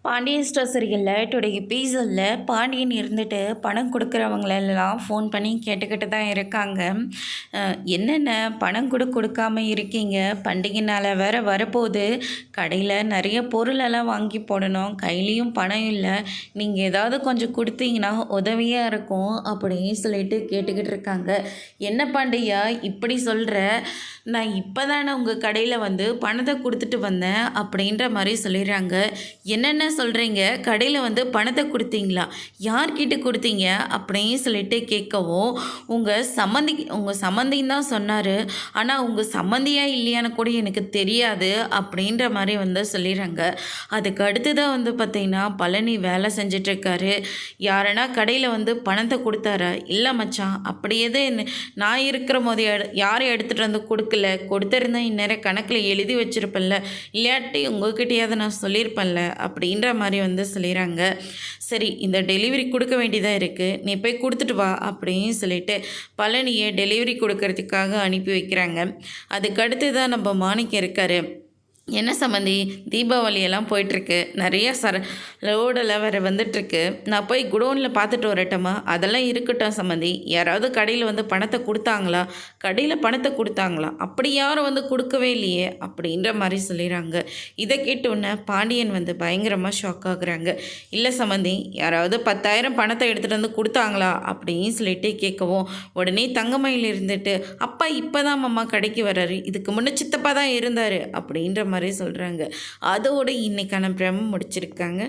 Pandian store சீரியலில் today எபிசோடில் பாண்டியன் இருந்துட்டு பணம் கொடுக்குறவங்களெல்லாம் ஃபோன் பண்ணி கேட்டுக்கிட்டு தான் இருக்காங்க. என்னென்ன பணம் கொடுக்காம இருக்கீங்க, பண்டிகை நாள் வேறு வரப்போகுது, கடையில் நிறைய பொருளெல்லாம் வாங்கி போடணும், கையிலையும் பணம் இல்லை, நீங்கள் ஏதாவது கொஞ்சம் கொடுத்தீங்கன்னா உதவியாக இருக்கும் அப்படின்னு சொல்லிட்டு கேட்டுக்கிட்டு இருக்காங்க. என்ன பாண்டியா இப்படி சொல்கிற, நான் இப்போ தானே உங்கள் கடையில் வந்து பணத்தை கொடுத்துட்டு வந்தேன் அப்படின்ற மாதிரி சொல்லிடுறாங்க. என்னென்ன சொல்கிறீங்க, கடையில் வந்து பணத்தை கொடுத்தீங்களா, யார்கிட்ட கொடுத்தீங்க அப்படின்னு சொல்லிட்டு கேட்கவும், உங்கள் சம்மந்தின்னு தான் சொன்னார், ஆனால் உங்கள் சம்மந்தியா இல்லையான்னு கூட எனக்கு தெரியாது அப்படின்ற மாதிரி வந்து சொல்லிடுறாங்க. அதுக்கு அடுத்து தான் வந்து பார்த்திங்கன்னா பழனி வேலை செஞ்சிட்ருக்காரு. யாருன்னா கடையில் வந்து பணத்தை கொடுத்தாரா, இல்லை மச்சான் அப்படியே தான் நான் இருக்கிற போது யாரும் எடுத்துகிட்டு வந்து கொடுத்துருந்தேன் இந்நேரம் கணக்கில் எழுதி வச்சுருப்பேன்ல, இல்லாட்டி உங்ககிட்டயாவது நான் சொல்லியிருப்பேன்ல அப்படின்ற மாதிரி வந்து சொல்லிடுறாங்க. சரி, இந்த டெலிவரி கொடுக்க வேண்டியதாக இருக்குது, நீ போய் கொடுத்துட்டு வா அப்படின்னு சொல்லிட்டு பழனியை டெலிவரி கொடுக்கறதுக்காக அனுப்பி வைக்கிறாங்க. அதுக்கடுத்து தான் நம்ம மாணிக்கம் இருக்கார். என்ன சம்மந்தி, தீபாவளியெல்லாம் போயிட்டுருக்கு, நிறைய லோடெல்லாம் வேறு வந்துட்டுருக்கு, நான் போய் குடோனில் பார்த்துட்டு வரட்டோமா? அதெல்லாம் இருக்கட்டும் சம்மந்தி, யாராவது கடையில் வந்து பணத்தை கொடுத்தாங்களா, கடையில் பணத்தை கொடுத்தாங்களா, அப்படி யாரும் வந்து கொடுக்கவே இல்லையே அப்படின்ற மாதிரி சொல்லிடுறாங்க. இதை கேட்டோன்னே பாண்டியன் வந்து பயங்கரமாக ஷாக் ஆகுறாங்க. இல்லை சம்மந்தி, யாராவது 10,000 பணத்தை எடுத்துகிட்டு வந்து கொடுத்தாங்களா அப்படின்னு சொல்லிட்டு கேட்கவும், உடனே தங்கமயில் இருந்துட்டு, அப்பா இப்போ தான் மாமா கடைக்கு வர்றாரு, இதுக்கு முன்னே சித்தப்பா தான் இருந்தார் அப்படின்ற மாதிரி சொல்கிறாங்க. அதோடு இன்றைக்கான பிரம முடிச்சிருக்காங்க.